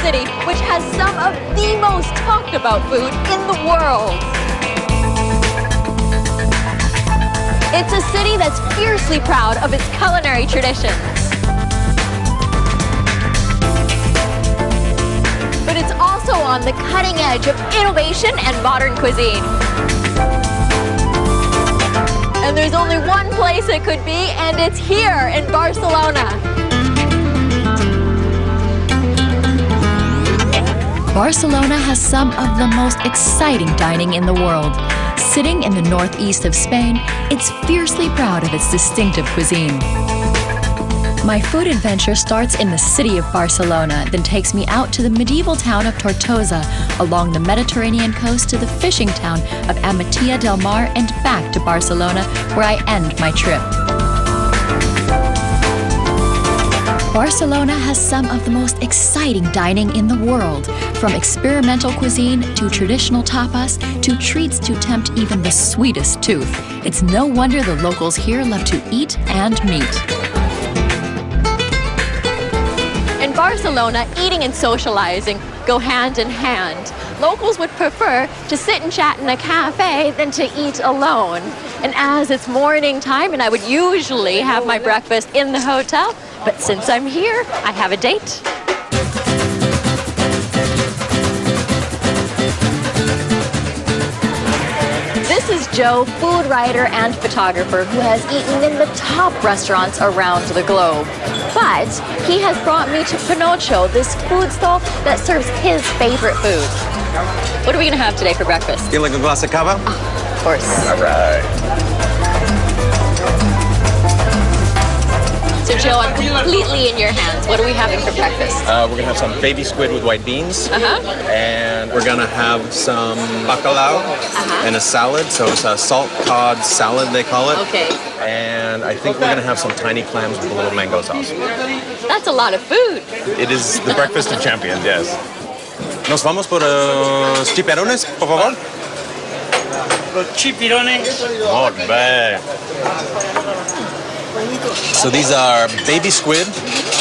city, which has some of the most talked about food in the world. It's a city that's fiercely proud of its culinary traditions. But it's also on the cutting edge of innovation and modern cuisine. And there's only one place it could be, and it's here in Barcelona. Barcelona has some of the most exciting dining in the world. Sitting in the northeast of Spain, it's fiercely proud of its distinctive cuisine. My food adventure starts in the city of Barcelona, then takes me out to the medieval town of Tortosa, along the Mediterranean coast to the fishing town of Amatia del Mar, and back to Barcelona, where I end my trip. Barcelona has some of the most exciting dining in the world, from experimental cuisine to traditional tapas to treats to tempt even the sweetest tooth. It's no wonder the locals here love to eat and meet. In Barcelona, eating and socializing go hand in hand. Locals would prefer to sit and chat in a cafe than to eat alone. And as it's morning time, and I would usually have my breakfast in the hotel, but since I'm here, I have a date. This is Joe, food writer and photographer who has eaten in the top restaurants around the globe. But he has brought me to Pinocho, this food stall that serves his favorite food. What are we gonna have today for breakfast? You like a glass of cava? Of course. All right. So Joe, I'm completely in your hands. What are we having for breakfast? We're gonna have some baby squid with white beans, and we're gonna have some bacalao and a salad. So it's a salt cod salad, they call it. Okay. And I think we're gonna have some tiny clams with a little mango sauce. That's a lot of food. It is the breakfast of champions, yes. Nos vamos por chipirones, por favor. Los chipirones. Muy bien. So these are baby squid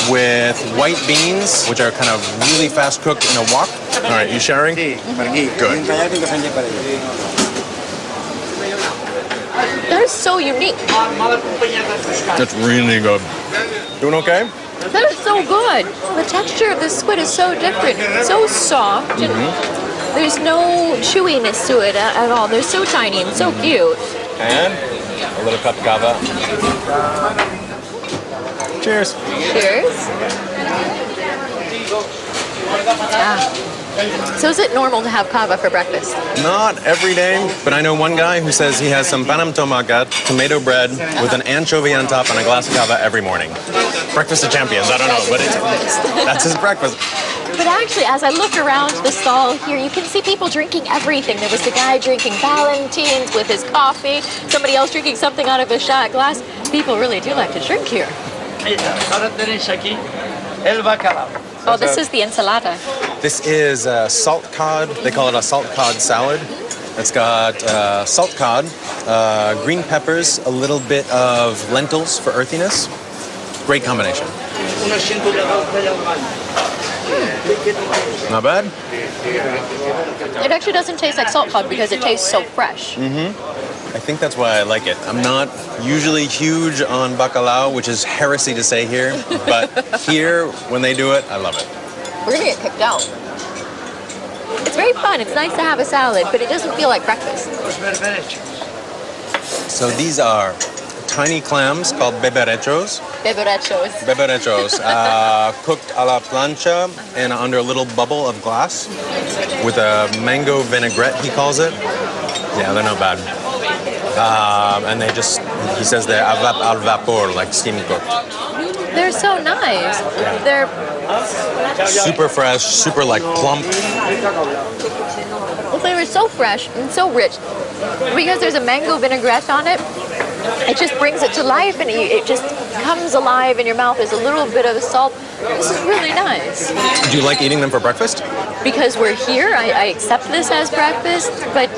with white beans, which are kind of really fast cooked in a wok. All right, you sharing? Good. That is so unique. That's really good. Doing okay? That is so good. The texture of the squid is so different, so soft, and there's no chewiness to it at all. They're so tiny and so cute. And a little cup of cava. Cheers. Cheers. So is it normal to have cava for breakfast? Not every day, but I know one guy who says he has some pan amb tomacat, tomato bread with an anchovy on top and a glass of cava every morning. Breakfast of champions, I don't know, but that's his breakfast. But actually, as I look around the stall here, you can see people drinking everything. There was the guy drinking Valentines with his coffee, somebody else drinking something out of a shot glass. People really do like to drink here. Oh, this is the ensalada. This is salt cod. They call it a salt cod salad. It's got salt cod, green peppers, a little bit of lentils for earthiness. Great combination. Not bad? It actually doesn't taste like salt cod because it tastes so fresh. I think that's why I like it. I'm not usually huge on bacalao, which is heresy to say here, but here, when they do it, I love it. We're gonna get kicked out. It's very fun. It's nice to have a salad, but it doesn't feel like breakfast. So these are tiny clams called beberechos. Beberechos. Beberechos, cooked a la plancha and under a little bubble of glass with a mango vinaigrette, he calls it. Yeah, they're not bad. And they just, he says they're al vapor, like steam cooked. They're so nice. Yeah. They're super fresh, super like plump. the flavor is so fresh and so rich. Because there's a mango vinaigrette on it, it just brings it to life, and it just comes alive in your mouth. There's a little bit of salt. This is really nice. Do you like eating them for breakfast? Because we're here, I accept this as breakfast, but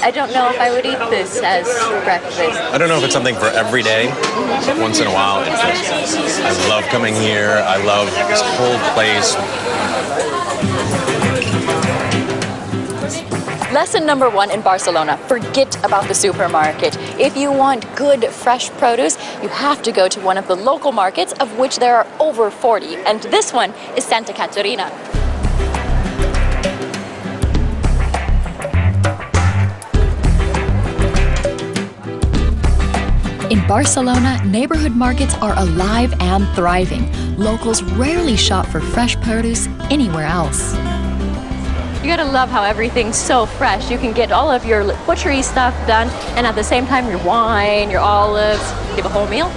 I don't know if I would eat this as breakfast. I don't know if it's something for every day, but once in a while, it's just, I love coming here. I love this whole place. Lesson number 1 in Barcelona, forget about the supermarket. If you want good, fresh produce, you have to go to one of the local markets, of which there are over 40. And this one is Santa Caterina. In Barcelona, neighborhood markets are alive and thriving. Locals rarely shop for fresh produce anywhere else. You gotta love how everything's so fresh. You can get all of your butchery stuff done, and at the same time your wine, your olives, you have a whole meal.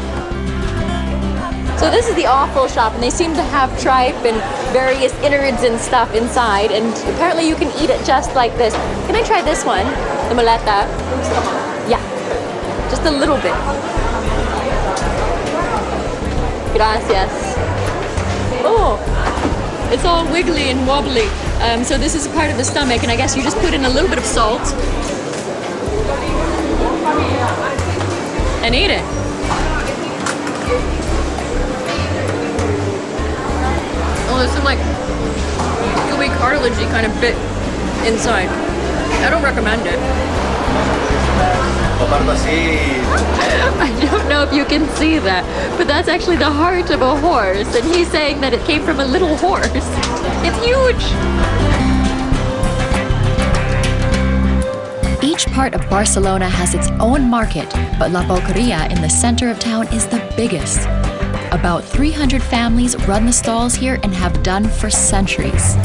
So this is the offal shop, and they seem to have tripe and various innards and stuff inside, and apparently you can eat it just like this. Can I try this one? The muleta? Yeah, just a little bit. Gracias. Oh, it's all wiggly and wobbly. So this is a part of the stomach, and I guess you just put in a little bit of salt and eat it. Oh, there's some like gooey cartilagey kind of bit inside. I don't recommend it. I don't know if you can see that, but that's actually the heart of a horse, and he's saying that it came from a little horse. It's huge! Each part of Barcelona has its own market, but La Boqueria in the center of town is the biggest. About 300 families run the stalls here and have done for centuries.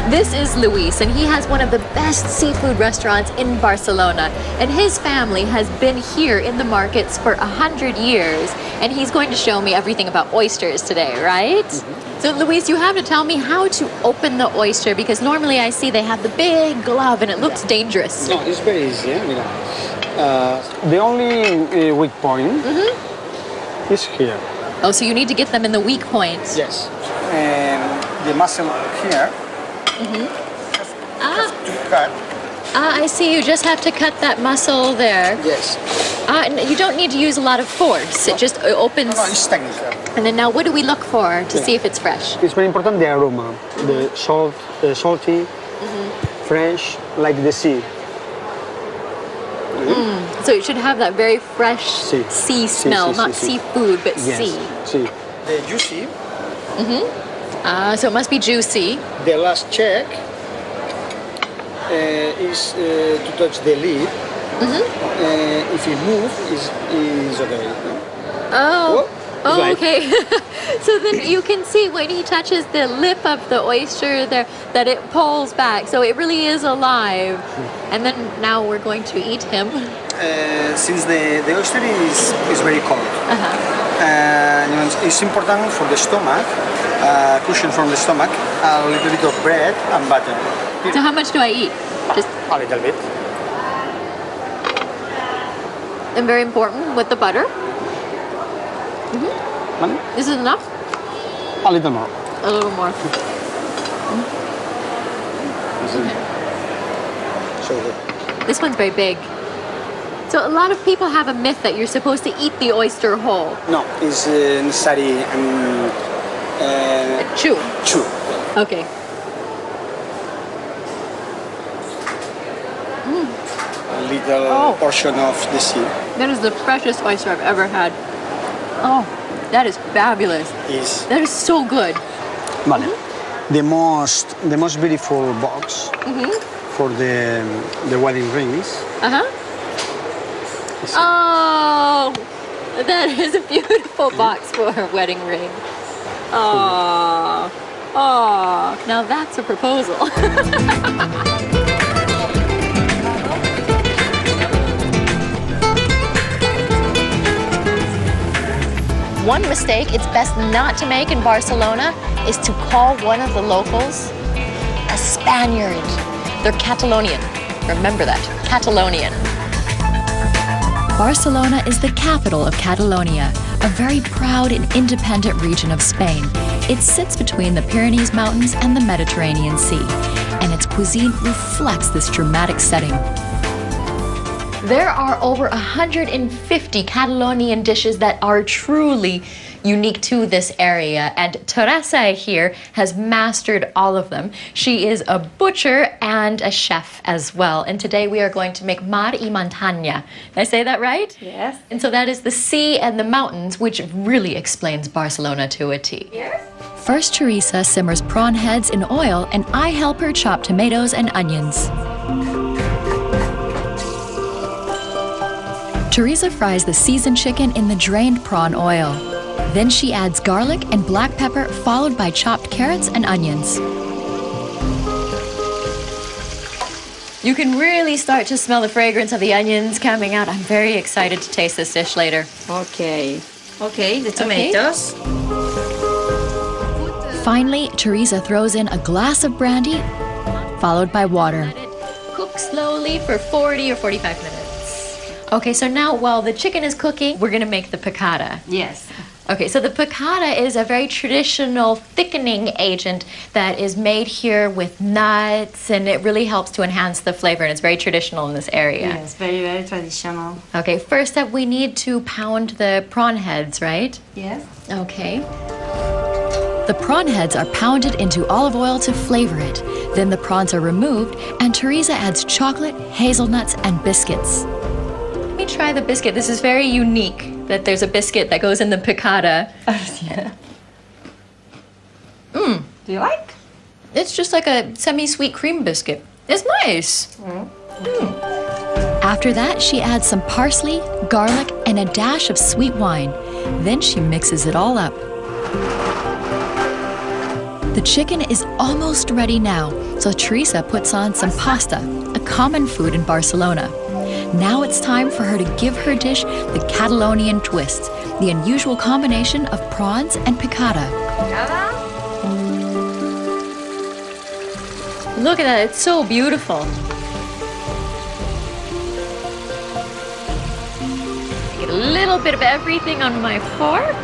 This is Luis, and he has one of the best seafood restaurants in Barcelona. And his family has been here in the markets for 100 years. And he's going to show me everything about oysters today, right? Mm-hmm. So Luis, you have to tell me how to open the oyster, because normally I see they have the big glove and it looks dangerous. No, it's very easy. The only weak point is here. Oh, so you need to get them in the weak points. Yes. And the muscle here. I see. You just have to cut that muscle there. Yes. You don't need to use a lot of force. It just opens. No, it's technical. And then now, what do we look for to see if it's fresh? It's very important, the aroma, the salty, fresh, like the sea. So it should have that very fresh sea smell, not seafood, but sea. Sea. The juicy. So it must be juicy. The last check is to touch the lid. If it moves, is okay. Oh, okay. So then you can see when he touches the lip of the oyster there that it pulls back. So it really is alive. And then now we're going to eat him. Since the oyster is very cold, and it's important for the stomach, cushion from the stomach, a little bit of bread and butter. So how much do I eat? Just a little bit. And very important with the butter. This is enough? A little more. A little more. So good. This one's very big. So a lot of people have a myth that you're supposed to eat the oyster whole. No, it's necessary Chew. chew. Okay. A little portion of the sea. That is the freshest oyster I've ever had. Oh, that is fabulous. That is so good. Vale. The most beautiful box for the wedding rings. Oh, that is a beautiful box for a wedding ring. Oh, now that's a proposal. One mistake it's best not to make in Barcelona is to call one of the locals a Spaniard. They're Catalonian. Remember that, Catalonian. Barcelona is the capital of Catalonia, a very proud and independent region of Spain. It sits between the Pyrenees Mountains and the Mediterranean Sea, and its cuisine reflects this dramatic setting. There are over 150 Catalonian dishes that are truly unique to this area. And Teresa here has mastered all of them. She is a butcher and a chef as well. And today we are going to make mar y montaña. Did I say that right? Yes. And so that is the sea and the mountains, which really explains Barcelona to a T. Yes. First, Teresa simmers prawn heads in oil, and I help her chop tomatoes and onions. Teresa fries the seasoned chicken in the drained prawn oil. Then she adds garlic and black pepper, followed by chopped carrots and onions. You can really start to smell the fragrance of the onions coming out. I'm very excited to taste this dish later. Okay. Okay, the tomatoes. Finally, Teresa throws in a glass of brandy, followed by water. Let it cook slowly for 40 or 45 minutes. Okay, so now while the chicken is cooking, we're gonna make the piccata. Yes. Okay, so the piccata is a very traditional thickening agent that is made here with nuts, and it really helps to enhance the flavor, and it's very traditional in this area. Yes, very, very traditional. Okay, first up we need to pound the prawn heads, right? Yes. Okay. The prawn heads are pounded into olive oil to flavor it. Then the prawns are removed, and Teresa adds chocolate, hazelnuts, and biscuits. Let me try the biscuit. This is very unique that there's a biscuit that goes in the piccata. Yeah. Do you like? It's just like a semi-sweet cream biscuit. It's nice. After that, she adds some parsley, garlic, and a dash of sweet wine. Then she mixes it all up. The chicken is almost ready now, so Teresa puts on some pasta, a common food in Barcelona. Now it's time for her to give her dish the Catalonian twist, the unusual combination of prawns and piccata. Look at that, it's so beautiful. Get a little bit of everything on my fork.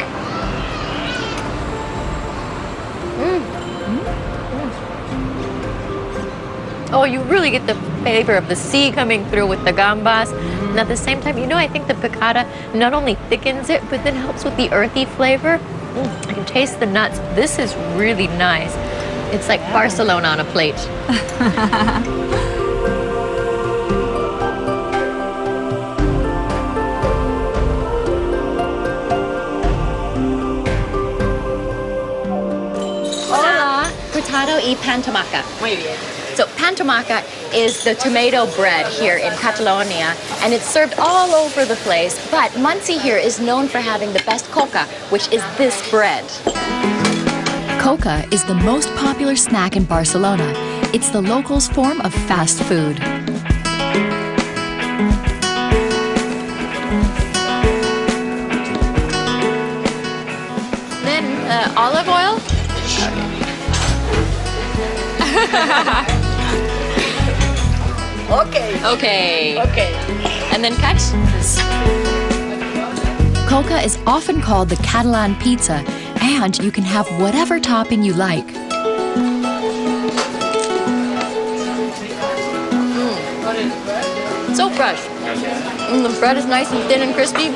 Oh, you really get the flavor of the sea coming through with the gambas. And at the same time, you know, I think the piccata not only thickens it, but then helps with the earthy flavor. I can taste the nuts. This is really nice. It's like Barcelona on a plate. Hola, furtado y pan tomaca. Muy bien. So pan tomaca is the tomato bread here in Catalonia, and it's served all over the place. But Muncie here is known for having the best coca, which is this bread. Coca is the most popular snack in Barcelona. It's the locals' form of fast food. Then olive oil. Okay. Okay. Okay. And then cut. Coca is often called the Catalan pizza, and you can have whatever topping you like. So fresh. The bread is nice and thin and crispy.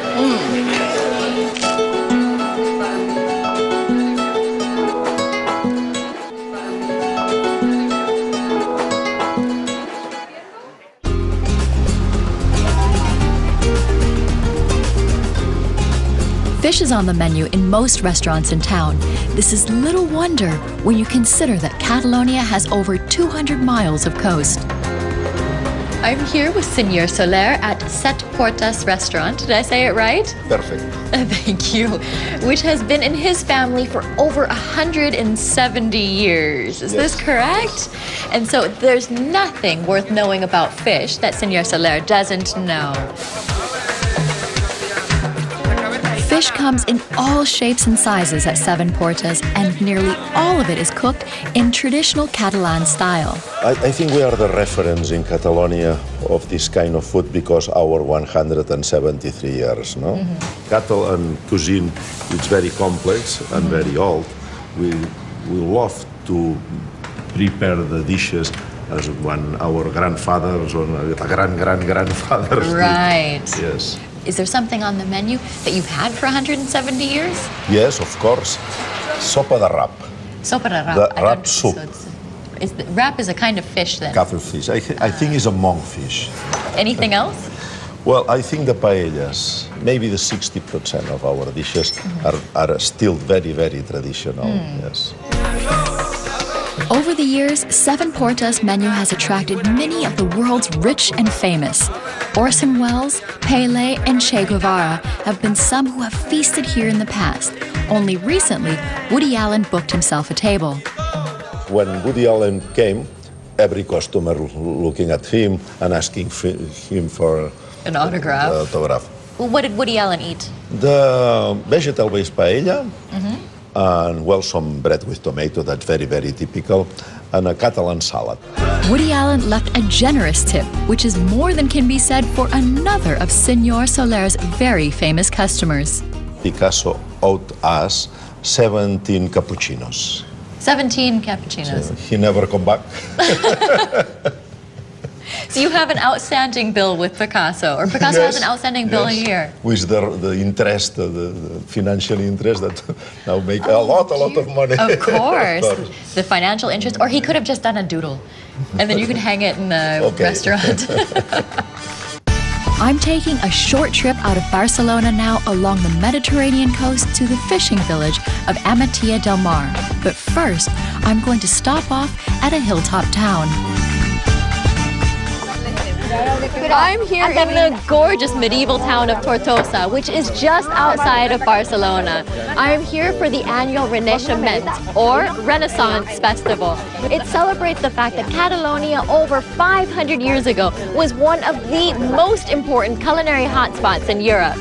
Fish is on the menu in most restaurants in town. This is little wonder when you consider that Catalonia has over 200 miles of coast. I'm here with Senor Soler at Set Portas restaurant. Did I say it right? Perfect. Thank you. Which has been in his family for over 170 years. Is this correct? And so there's nothing worth knowing about fish that Senor Soler doesn't know. Fish comes in all shapes and sizes at Seven Portas, and nearly all of it is cooked in traditional Catalan style. I think we are the reference in Catalonia of this kind of food because our 173 years, no? Catalan cuisine is very complex and very old. We love to prepare the dishes as when our grandfathers or grandfathers Right. did. Yes. Is there something on the menu that you've had for 170 years? Yes, of course. Sopa de rap. Sopa de rap. The rap soup. Rap is a kind of fish then? Cuttlefish. I think it's a monkfish. Anything else? Well, I think the paellas, maybe the 60% of our dishes are still very, very traditional, yes. Over the years, Seven Portas menu has attracted many of the world's rich and famous. Orson Welles, Pele, and Che Guevara have been some who have feasted here in the past. Only recently, Woody Allen booked himself a table. When Woody Allen came, every customer looking at him and asking him for an autograph. Autograph. Well, what did Woody Allen eat? The vegetable-based paella, and well, some bread with tomato, that's very, very typical, and a Catalan salad. Woody Allen left a generous tip, which is more than can be said for another of Senor Soler's very famous customers. Picasso owed us 17 cappuccinos. 17 cappuccinos. So he never come back. So you have an outstanding bill with Picasso, or Picasso has an outstanding bill here. With the interest, the financial interest that now make a lot of money. Of course, the financial interest, or he could have just done a doodle, and then you could hang it in the restaurant. I'm taking a short trip out of Barcelona now along the Mediterranean coast to the fishing village of Amatilla del Mar. But first, I'm going to stop off at a hilltop town. I'm here in the gorgeous medieval town of Tortosa, which is just outside of Barcelona. I'm here for the annual Renaixement, or Renaissance Festival. It celebrates the fact that Catalonia over 500 years ago was one of the most important culinary hotspots in Europe.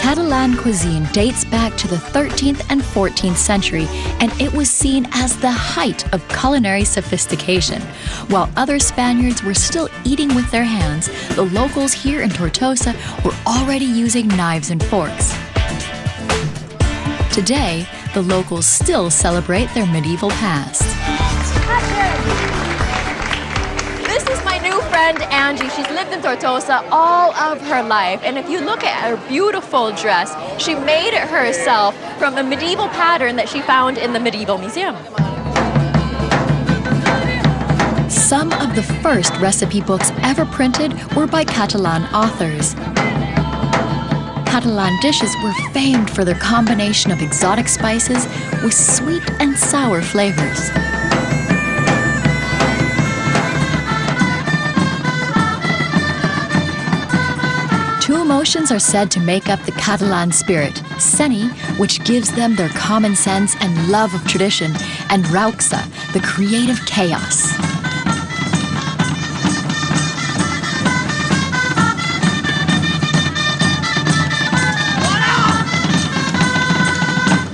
Catalan cuisine dates back to the 13th and 14th century, and it was seen as the height of culinary sophistication. While other Spaniards were still eating with their hands, the locals here in Tortosa were already using knives and forks. Today, the locals still celebrate their medieval past. This is my new friend Angie. She's lived in Tortosa all of her life, and if you look at her beautiful dress, she made it herself from a medieval pattern that she found in the Medieval Museum. Some of the first recipe books ever printed were by Catalan authors. Catalan dishes were famed for their combination of exotic spices with sweet and sour flavors. Two emotions are said to make up the Catalan spirit: seny, which gives them their common sense and love of tradition, and rauxa, the creative chaos.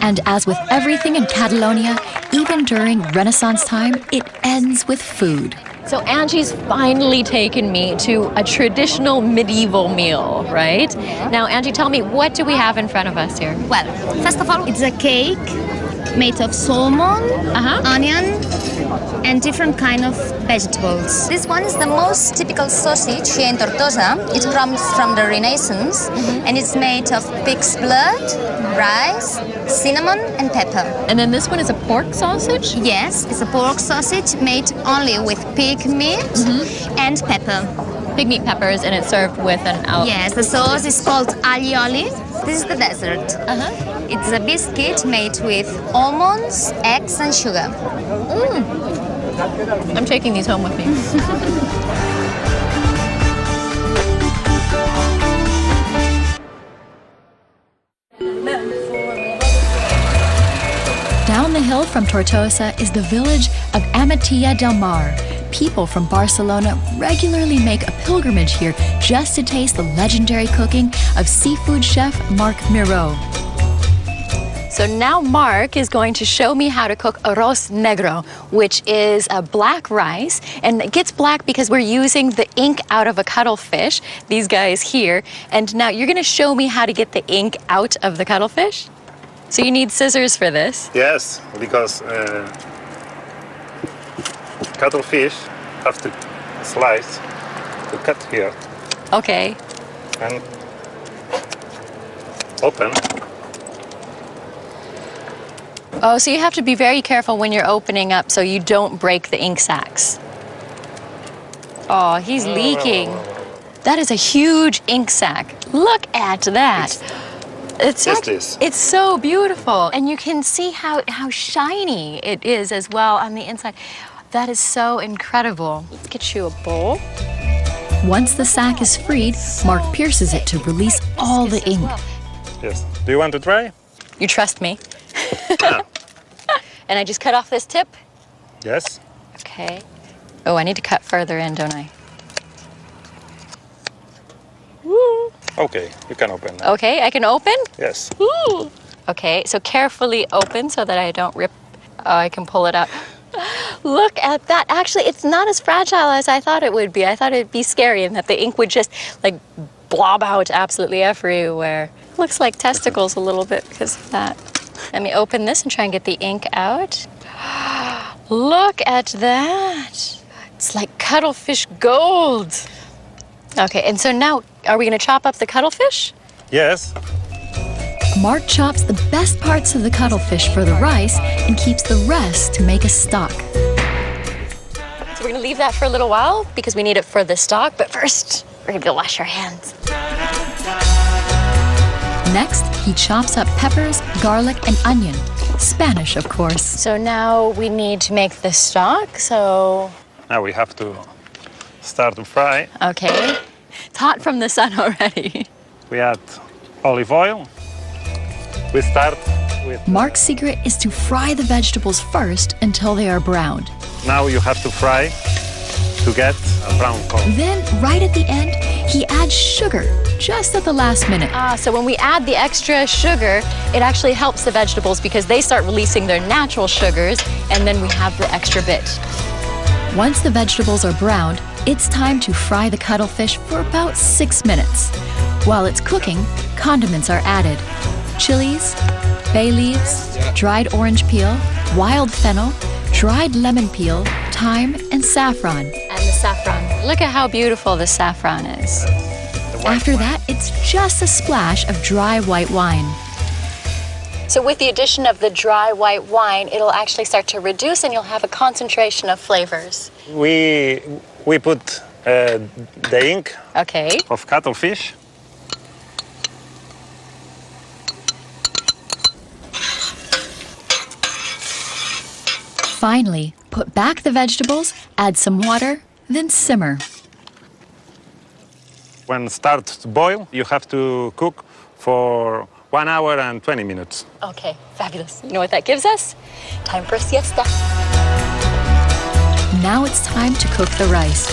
And as with everything in Catalonia, even during Renaissance time, it ends with food. So Angie's finally taken me to a traditional medieval meal, right? Now, Angie, tell me, what do we have in front of us here? Well, first of all, it's a cake made of salmon, onion, and different kind of vegetables. This one is the most typical sausage here in Tortosa. It comes from the Renaissance, and it's made of pig's blood, rice, cinnamon, and pepper. And then this one is a pork sausage? Yes, it's a pork sausage made only with pig meat and pepper. Pig meat peppers, and it's served with an allioli. Yes, the sauce is called allioli. This is the dessert. It's a biscuit made with almonds, eggs, and sugar. I'm taking these home with me. Down the hill from Tortosa is the village of Amatilla del Mar. People from Barcelona regularly make a pilgrimage here just to taste the legendary cooking of seafood chef Marc Miró. So now Mark is going to show me how to cook arroz negro, which is a black rice, and it gets black because we're using the ink out of a cuttlefish, these guys here. And now you're going to show me how to get the ink out of the cuttlefish? So you need scissors for this? Yes, because cuttlefish have to slice, to cut here, Okay. And open. Oh, so you have to be very careful when you're opening up so you don't break the ink sacs. Oh, he's leaking. That is a huge ink sac. Look at that. It's so beautiful. And you can see how shiny it is as well on the inside. That is so incredible. Let's get you a bowl. Once the sack is freed, Mark pierces it to release all the ink. Yes. Do you want to try? You trust me? Yeah. And I just cut off this tip? Yes. Okay. Oh, I need to cut further in, don't I? Woo. Okay, you can open now. Okay, I can open? Yes. Ooh. Okay, so carefully open so that I don't rip. Oh, I can pull it out. Look at that. Actually, it's not as fragile as I thought it would be. I thought it'd be scary and that the ink would just like blob out absolutely everywhere. Looks like testicles a little bit because of that. Let me open this and try and get the ink out. Look at that. It's like cuttlefish gold. Okay, and so now, are we gonna chop up the cuttlefish? Yes. Mark chops the best parts of the cuttlefish for the rice and keeps the rest to make a stock. So we're gonna leave that for a little while because we need it for the stock, but first, we're gonna go wash our hands. Next, he chops up peppers, garlic, and onion. Spanish, of course. So now we need to make the stock, so... Now we have to start to fry. Okay. It's hot from the sun already. We add olive oil. We start with... Mark's secret is to fry the vegetables first until they are browned. Now you have to fry to get a brown color. Then, right at the end, he adds sugar, just at the last minute. So when we add the extra sugar, it actually helps the vegetables because they start releasing their natural sugars, and then we have the extra bit. Once the vegetables are browned, it's time to fry the cuttlefish for about 6 minutes. While it's cooking, condiments are added. Chilies, bay leaves, dried orange peel, wild fennel, dried lemon peel, thyme, and saffron. And the saffron. Look at how beautiful the saffron is. After that, it's just a splash of dry white wine. So with the addition of the dry white wine, it'll actually start to reduce and you'll have a concentration of flavors. We put the ink of cuttlefish. Finally, put back the vegetables, add some water, then simmer. When it starts to boil, you have to cook for 1 hour and 20 minutes. Okay, fabulous. You know what that gives us? Time for a siesta. Now it's time to cook the rice.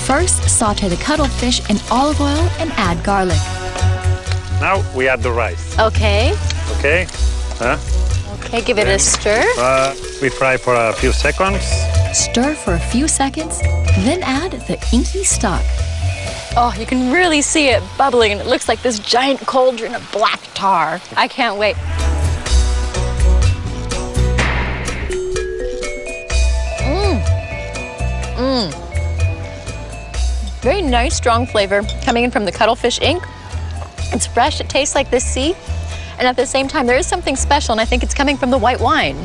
First, saute the cuttlefish in olive oil and add garlic. Now we add the rice. Okay. Okay. Okay, give it a stir. We fry for a few seconds. Stir for a few seconds, then add the inky stock. Oh, you can really see it bubbling, and it looks like this giant cauldron of black tar. I can't wait. Very nice, strong flavor coming in from the cuttlefish ink. It's fresh, it tastes like the sea, and at the same time, there is something special, and I think it's coming from the white wine.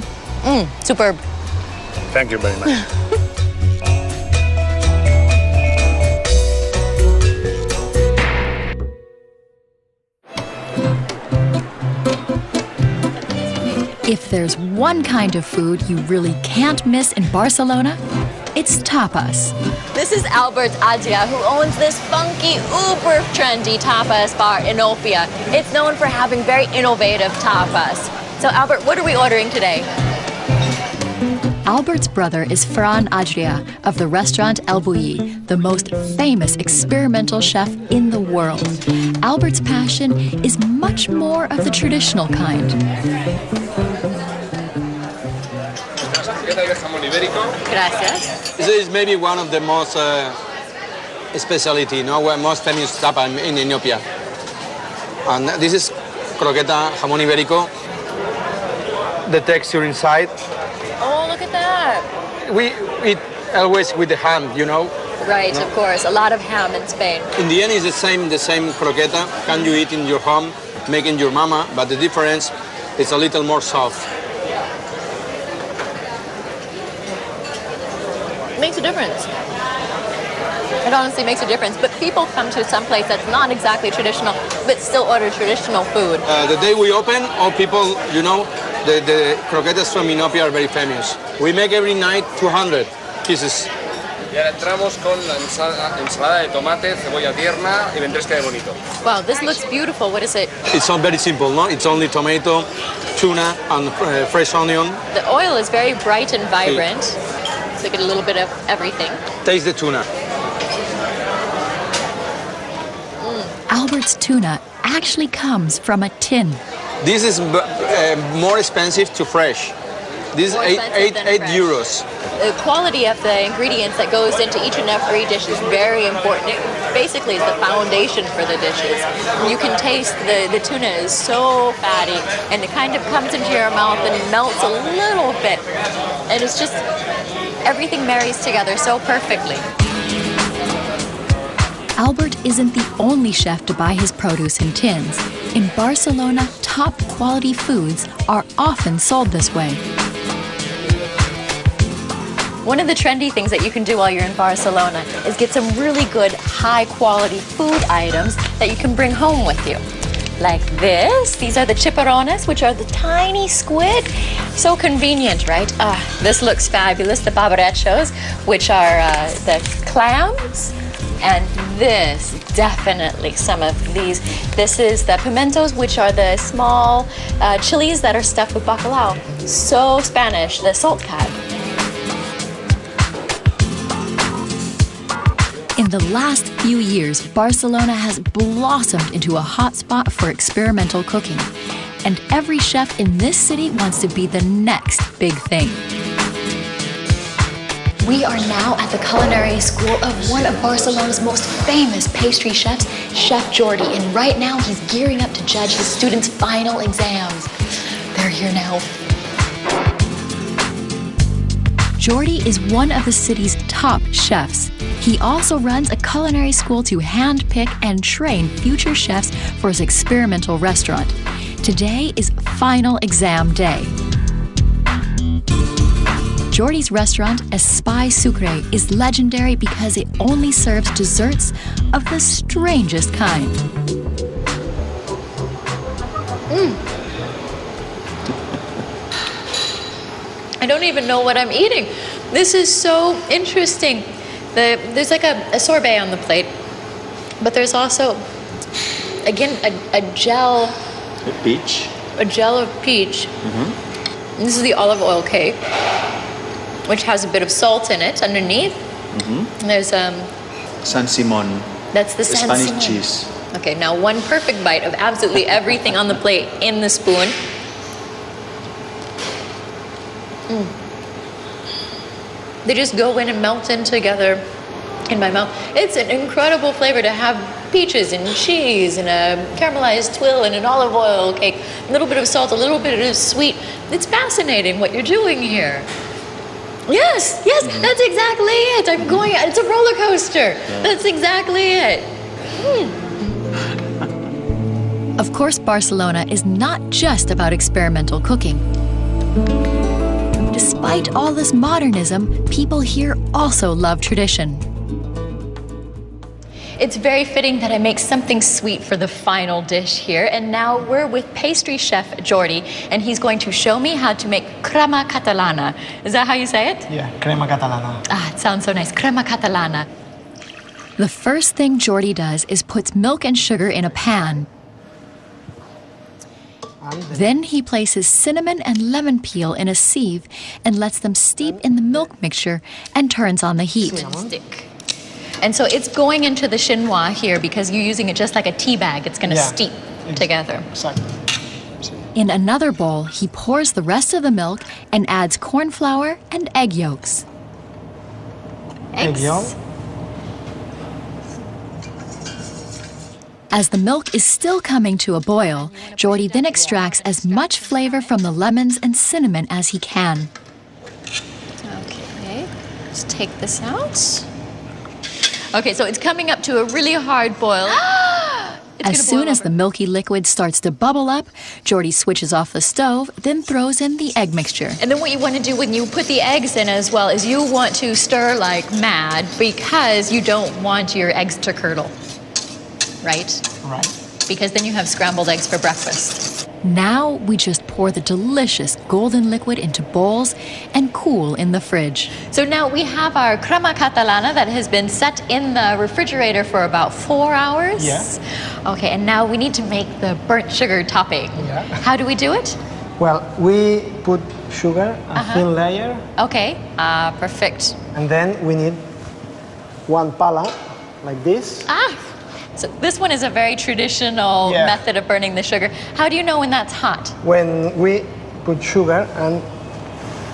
Superb. Thank you very much. If there's one kind of food you really can't miss in Barcelona, it's tapas. This is Albert Adria, who owns this funky, uber trendy tapas bar in Opia. It's known for having very innovative tapas. So Albert, what are we ordering today? Albert's brother is Ferran Adria of the restaurant El Bulli, the most famous experimental chef in the world. Albert's passion is much more of the traditional kind. Gracias. This is maybe one of the most specialty, most famous tapa in Ethiopia. And this is croqueta jamón ibérico. The texture inside. Oh, look at that. We eat always with the hand, Right, No? of course. A lot of ham in Spain. In the end, it's the same croqueta. Can you eat in your home, making your mama? But the difference is a little more soft. Makes a difference. It honestly makes a difference. But people come to some place that's not exactly traditional, but still order traditional food. The day we open, all people, you know, the croquetas from Inopia are very famous. We make every night 200 pieces. Y ahora entramos con la ensalada de tomate, cebolla tierna y ventresca de bonito. Wow, this looks beautiful. What is it? It's all very simple, no? It's only tomato, tuna, and fresh onion. The oil is very bright and vibrant. So you get a little bit of everything. Taste the tuna. Albert's tuna actually comes from a tin. This is more expensive to fresh. This is More expensive than eight fresh. euros. The quality of the ingredients that goes into each and every dish is very important. It basically is the foundation for the dishes. You can taste the tuna is so fatty, and it kind of comes into your mouth and melts a little bit. And it's just, everything marries together so perfectly. Albert isn't the only chef to buy his produce in tins. In Barcelona, top quality foods are often sold this way. One of the trendy things that you can do while you're in Barcelona is get some really good, high-quality food items that you can bring home with you. Like this. These are the chipirrones, which are the tiny squid. So convenient, right? This looks fabulous. The barbarechos, which are the clams. And this, definitely some of these. This is the pimentos, which are the small chilies that are stuffed with bacalao. So Spanish, the salt cat. In the last few years, Barcelona has blossomed into a hotspot for experimental cooking. And every chef in this city wants to be the next big thing. We are now at the culinary school of one of Barcelona's most famous pastry chefs, Chef Jordi. And right now, he's gearing up to judge his students' final exams. They're here now. Jordi is one of the city's top chefs. He also runs a culinary school to handpick and train future chefs for his experimental restaurant. Today is final exam day. Jordi's restaurant, Espai Sucre, is legendary because it only serves desserts of the strangest kind. I don't even know what I'm eating. This is so interesting. There's like a sorbet on the plate, but there's also, again, a gel. Peach? A gel of peach. This is the olive oil cake, which has a bit of salt in it underneath. And there's San Simon. that's the San Spanish Simon. cheese. Okay, now one perfect bite of absolutely everything on the plate in the spoon. They just go in and melt in together in my mouth. It's an incredible flavor to have peaches and cheese and a caramelized twill and an olive oil cake, a little bit of salt, a little bit of sweet. It's fascinating what you're doing here. Yes, that's exactly it. I'm going, it's a roller coaster. That's exactly it. Of course, Barcelona is not just about experimental cooking. Despite all this modernism, people here also love tradition. It's very fitting that I make something sweet for the final dish here. And now we're with pastry chef Jordi, and he's going to show me how to make crema catalana. Is that how you say it? Yeah, crema catalana. Ah, it sounds so nice. Crema catalana. The first thing Jordi does is puts milk and sugar in a pan. Then he places cinnamon and lemon peel in a sieve and lets them steep in the milk mixture and turns on the heat. Stick. And so it's going into the chinois here because you're using it just like a tea bag. It's going to steep together. Exactly. In another bowl, he pours the rest of the milk and adds corn flour and egg yolks. Eggs. Egg yolk. As the milk is still coming to a boil, Jordi then extracts as much flavor from the lemons and cinnamon as he can. Okay, let's take this out. Okay, so it's coming up to a really hard boil. As soon as the milky liquid starts to bubble up, Jordy switches off the stove, then throws in the egg mixture. And then what you want to do when you put the eggs in as well is you want to stir like mad because you don't want your eggs to curdle, right? Right. Because then you have scrambled eggs for breakfast. Now we just pour the delicious golden liquid into bowls and cool in the fridge. So now we have our crema catalana that has been set in the refrigerator for about 4 hours. Yeah. Okay, and now we need to make the burnt sugar topping. Yeah. How do we do it? Well, we put sugar, a thin layer, Okay, perfect. and then we need one pala, like this. So this one is a very traditional method of burning the sugar. How do you know when that's hot? When we put sugar and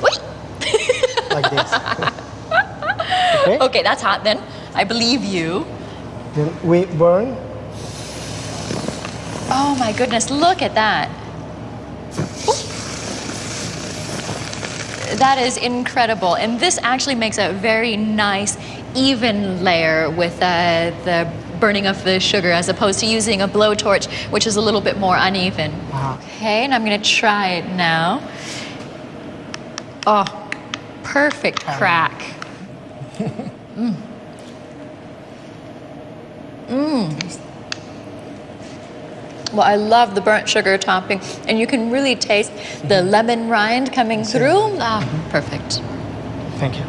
like this. Okay? Okay, that's hot then. I believe you. Then we burn. Oh my goodness, look at that. That is incredible. And this actually makes a very nice, even layer with the burning of the sugar as opposed to using a blowtorch, which is a little bit more uneven. Okay, and I'm gonna try it now. Oh, perfect crack. Well, I love the burnt sugar topping, and you can really taste the lemon rind coming through. Perfect. Thank you.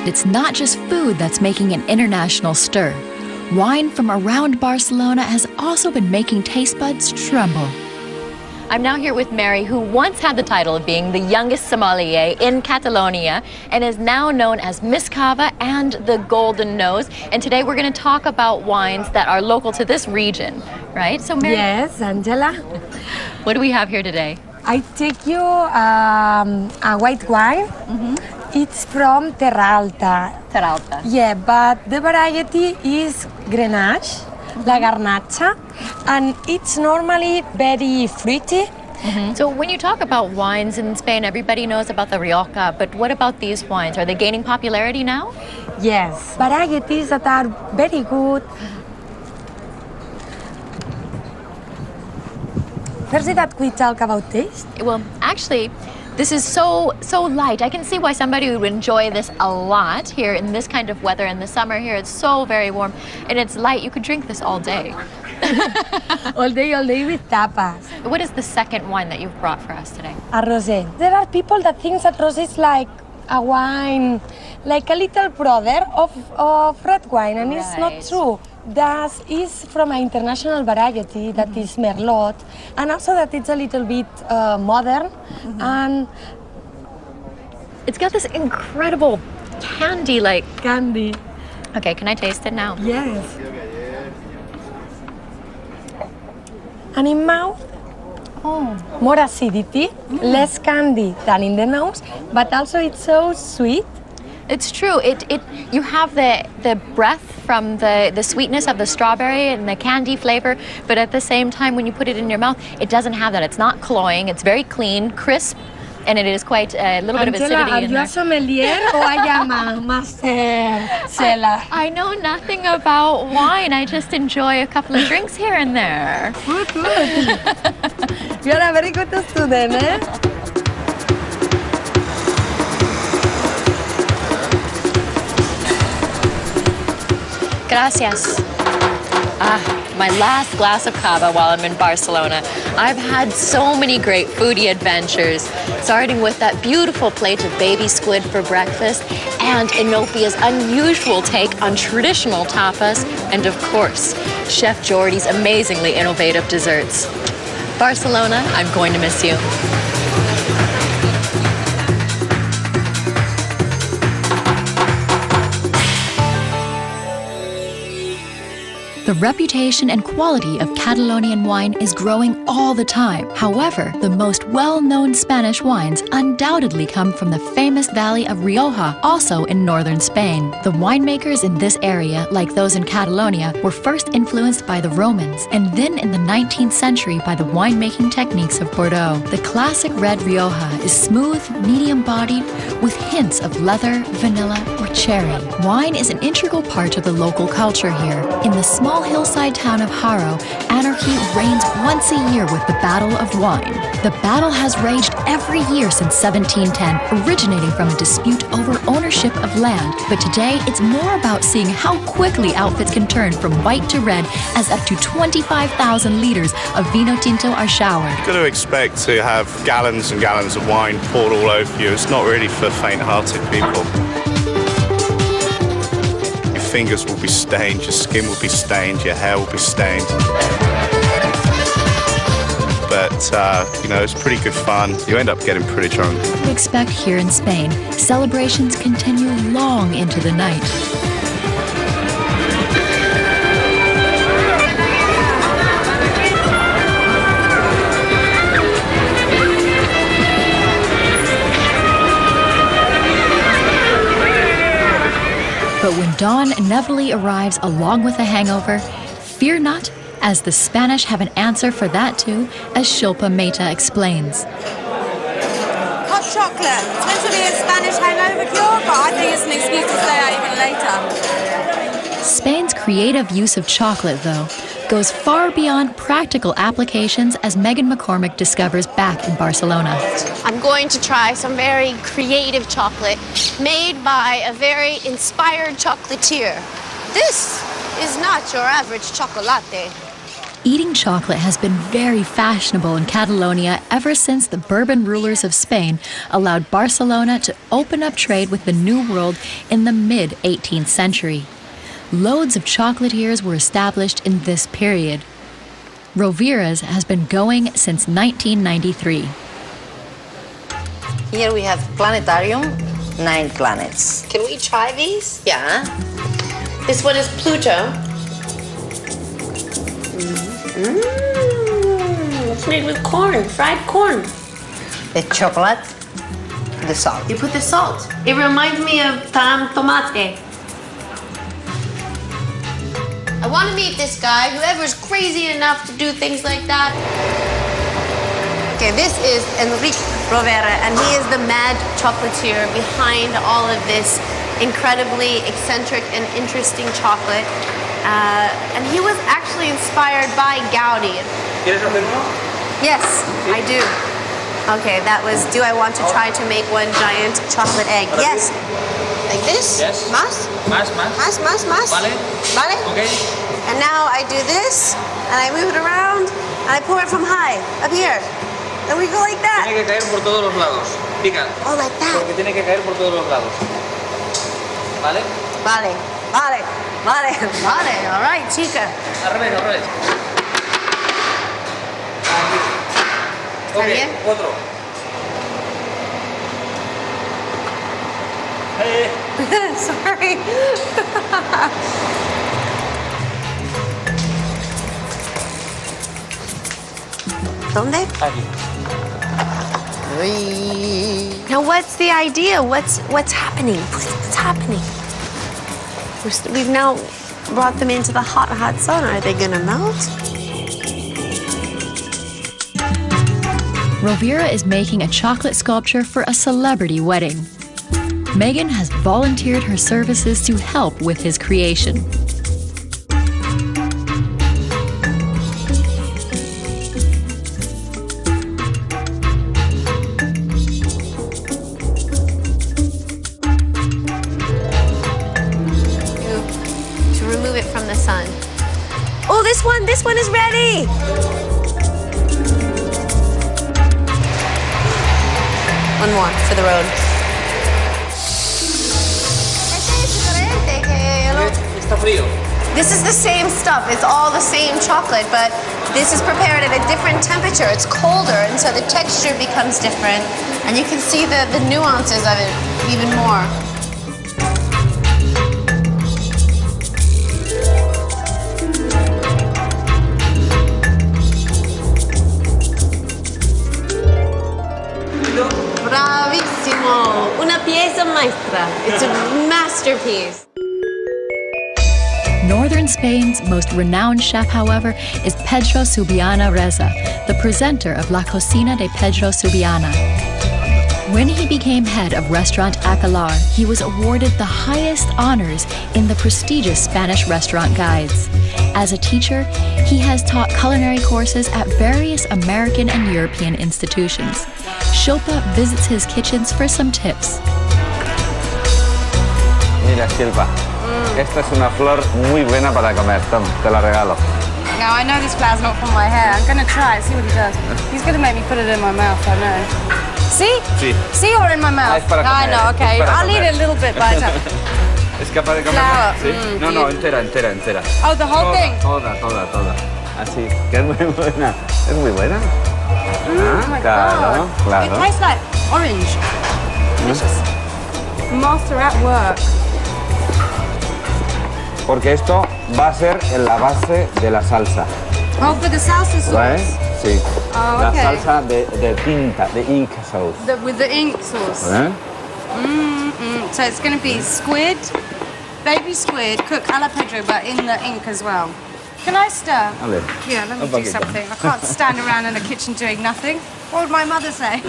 It's not just food that's making an international stir. Wine from around Barcelona has also been making taste buds tremble. I'm now here with Mary, who once had the title of being the youngest sommelier in Catalonia and is now known as Miss Cava and the Golden Nose. And today we're going to talk about wines that are local to this region, right? So Mary, Yes, Angela. what do we have here today? I take you a white wine. It's from Terra Alta. Terra Alta. Yeah, but the variety is Grenache, La Garnacha, and it's normally very fruity. So when you talk about wines in Spain, everybody knows about the Rioja, but what about these wines? Are they gaining popularity now? Yes, varieties that are very good. First, that we talk about taste. Well, actually, this is so light. I can see why somebody would enjoy this a lot here in this kind of weather in the summer here. It's so very warm and it's light. You could drink this all day. all day with tapas. What is the second wine that you've brought for us today? A rosé. There are people that think that rosé is like a wine, like a little brother of red wine, and it's not true. That is from an international variety that is Merlot, and also that it's a little bit modern, and it's got this incredible candy-like candy. Okay, can I taste it now? Yes. And in mouth, more acidity, less candy than in the nose, but also it's so sweet. It's true. You have the breath from the sweetness of the strawberry and the candy flavor, but at the same time, when you put it in your mouth, it doesn't have that. It's not cloying. It's very clean, crisp, and it is quite a little bit of acidity Angela, in there. are you a sommelier or I am a master seller? I know nothing about wine. I just enjoy a couple of drinks here and there. Good. You're a very good student, eh? Gracias. My last glass of cava while I'm in Barcelona. I've had so many great foodie adventures, starting with that beautiful plate of baby squid for breakfast and Enopia's unusual take on traditional tapas, and of course, Chef Jordy's amazingly innovative desserts. Barcelona, I'm going to miss you. The reputation and quality of Catalonian wine is growing all the time. However, the most well-known Spanish wines undoubtedly come from the famous valley of Rioja, also in northern Spain. The winemakers in this area, like those in Catalonia, were first influenced by the Romans, and then in the 19th century by the winemaking techniques of Bordeaux. The classic red Rioja is smooth, medium-bodied, with hints of leather, vanilla, or cherry. Wine is an integral part of the local culture here. In the small hillside town of Haro, anarchy reigns once a year with the Battle of Wine. The battle has raged every year since 1710, originating from a dispute over ownership of land. But today, it's more about seeing how quickly outfits can turn from white to red as up to 25,000 liters of vino tinto are showered. You've got to expect to have gallons and gallons of wine poured all over you. It's not really for faint-hearted people. Fingers will be stained, your skin will be stained, your hair will be stained. But, you know, it's pretty good fun. You end up getting pretty drunk. We expect here in Spain, celebrations continue long into the night. But when dawn inevitably arrives along with a hangover, fear not, as the Spanish have an answer for that too, as Shilpa Mehta explains. Hot chocolate. It's meant to be a Spanish hangover cure, but I think it's an excuse to stay out even later. Spain's creative use of chocolate, though, goes far beyond practical applications, as Megan McCormick discovers back in Barcelona. I'm going to try some very creative chocolate made by a very inspired chocolatier. This is not your average chocolate. Eating chocolate has been very fashionable in Catalonia ever since the Bourbon rulers of Spain allowed Barcelona to open up trade with the New World in the mid-18th century. Loads of chocolatiers were established in this period. Rovira's has been going since 1993. Here we have planetarium, 9 planets. Can we try these? Yeah. This one is Pluto. It's made with corn, fried corn. The chocolate, the salt. You put the salt. It reminds me of tam tomate. I want to meet this guy, whoever's crazy enough to do things like that. Okay, this is Enrique Rovira, and he is the mad chocolatier behind all of this incredibly eccentric and interesting chocolate. And he was actually inspired by Gaudi. Yes, I do. Okay, that was, do I want to try to make one giant chocolate egg? Yes. Like this? Yes. Más? Más. Vale? Vale? Okay. And now I do this, and I move it around, and I pour it from high, up here. And we go like that. Tiene que caer por todos los lados. Pica. Oh, like that. Porque tiene que caer por todos los lados. ¿Vale? Vale. Vale. Vale. Vale. All right, chica. Al revés, al revés. Aquí. ¿Está bien? Otro. Sorry. ¿Dónde? Aquí. Now, what's the idea? What's happening? What's happening? We've now brought them into the hot, hot sun. Are they gonna melt? Rovira is making a chocolate sculpture for a celebrity wedding. Megan has volunteered her services to help with his creation. To remove it from the sun. Oh, this one is ready! One more for the road. Está frío. This is the same stuff. It's all the same chocolate, but this is prepared at a different temperature. It's colder, and so the texture becomes different. And you can see the nuances of it even more. pasta. It's a masterpiece. Northern Spain's most renowned chef, however, is Pedro Subiana Reza, the presenter of La Cocina de Pedro Subiana. When he became head of restaurant Aquelarre, he was awarded the highest honors in the prestigious Spanish restaurant guides. As a teacher, he has taught culinary courses at various American and European institutions. Shilpa visits his kitchens for some tips. Mira, Shilpa, esta es una flor muy buena para comer. Toma, te la regalo. Now, I know this flower's not from my hair. I'm going to try it, see what he does. He's going to make me put it in my mouth, I know. See? Sí. See or in my mouth? Es para comer. I know, okay. Es para I'll eat comer. it a little bit by the time. ¿Es capaz de comer? Flower. Sí. No, no, entera. Oh, the whole thing? Toda. Así, que es muy buena. Es muy buena. Oh my Claro, God. claro. It tastes like orange. Delicious. Master at work. Porque esto va a ser en la base de la salsa. Oh, for the salsa sauce? ¿Ves? Sí. Oh, La okay. salsa de tinta, de ink sauce. With the ink sauce. ¿Eh? So it's going to be squid, baby squid, cooked a la Pedro, but in the ink as well. Can I stir? Vale. Yeah, let me Un do poquito. something. I can't stand around in the kitchen doing nothing. What would my mother say?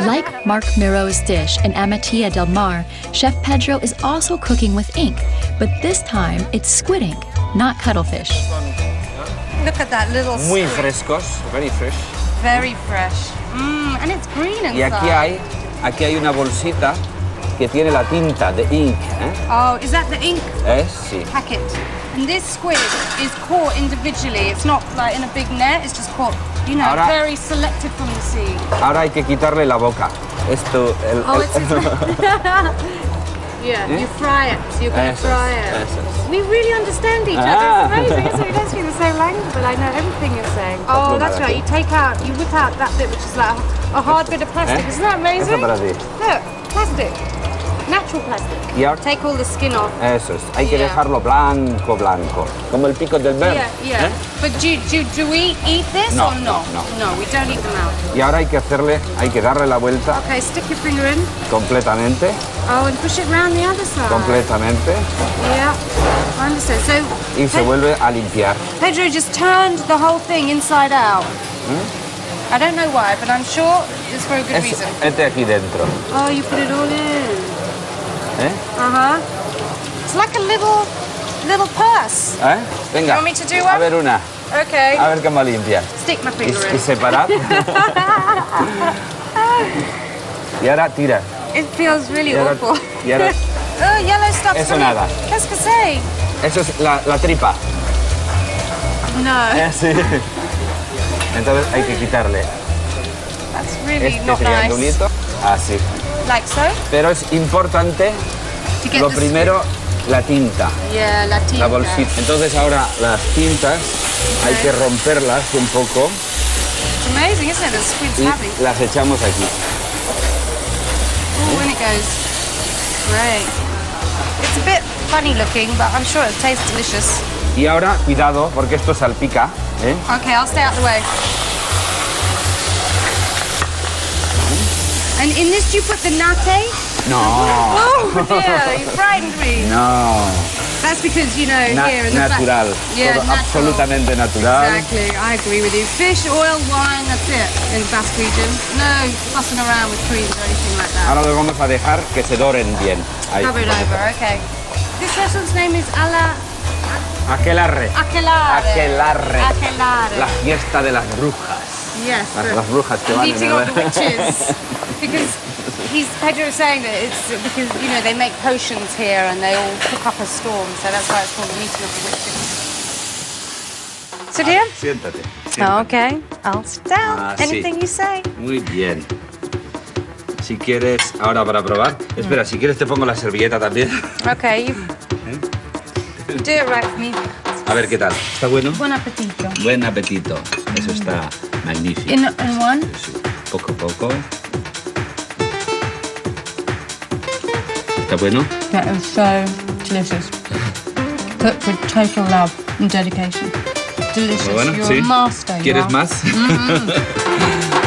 Like Mark Miro's dish in Amatilla del Mar, Chef Pedro is also cooking with ink, but this time it's squid ink, not cuttlefish. Look at that little Muy squid. frescos, very fresh. Very fresh. And it's green inside. Y aquí hay una bolsita que tiene la tinta de ink. Oh, is that the ink Sí. packet? And this squid is caught individually. It's not like in a big net. It's just caught, you know, Ahora- very selected from the sea. Ahora hay que quitarle la boca. Esto, Yeah, you fry it. You're going to Eso fry es, it. eso es. We really understand each other. Ah. It's amazing, isn't it? We don't speak the same language, but I know everything you're saying. Oh, that's right. You whip out that bit, which is like a hard bit of plastic. Isn't that amazing? Eso para ti. Look, plastic. Natural plastic. Y ahora, Take all the skin off. eso es. Hay que Yeah. dejarlo blanco, como el pico del ver. Yeah. But do we eat this No, or not? no. No, we don't eat them out. Y ahora hay que darle la vuelta Okay, stick your finger in. completamente, Oh, and push it round the other side. completamente, Yeah, I understand. So y se vuelve a limpiar. Pedro just turned the whole thing inside out. I don't know why, but I'm sure it's for a good reason. Este aquí dentro. Oh, you put it all in. ¿Eh? It's like a little purse. Venga, You want me to do one? a ver una. Okay. A ver cómo limpia. Stick my Y, finger y in. separar. Y ahora tira. It feels really Y ahora- awful. y ahora- Oh, yellow stuff's Eso coming. nada. Qu'est-ce que c'est? Eso es la tripa. No. Sí. Entonces hay que quitarle That's really este not nice. triangulito. Así. Like so? Pero es importante, To get lo the primero, la tinta. Yeah, la tinta. La bolsita. Entonces ahora las tintas hay que romperlas un poco It's amazing, isn't it? The squid's y happy. las echamos aquí. Oh, when it goes. Great. It's a bit funny looking, but I'm sure it tastes delicious. Y ahora, cuidado, porque esto salpica. Okay, I'll stay out the way. And in this, do you put the nate? No. Oh dear, you frightened me. No. That's because, you know, here in the natural. Yeah, Todo natural. absolutamente natural. Exactly, I agree with you. Fish, oil, wine, that's it in the Basque region. No fussing around with creams or anything like that. Ahora lo vamos a dejar que se doren bien. Ahí. Cover it over, okay. This restaurant's name is Aquelarre. Aquelarre. La fiesta de las brujas. Yes. Las brujas que van Meeting en of el... the witches. Because Pedro is saying that it's because, you know, they make potions here and they all cook up a storm, so that's why it's called the meeting of the witches. Sit here? Siéntate. Oh, okay. I'll sit down. Así. Anything you say. Muy bien. Si quieres, ahora para probar. Espera, si quieres te pongo la servilleta también. Okay, you do it right for me. A ver qué tal. ¿Está bueno? Buen apetito. Buen apetito. Eso está magnífico. In one? Sí. Poco a poco. ¿Está bueno? That was so delicious. Cooked with total love and dedication. Delicious. Muy bueno, You're sí. a master. you ¿Quieres are. más? Mm.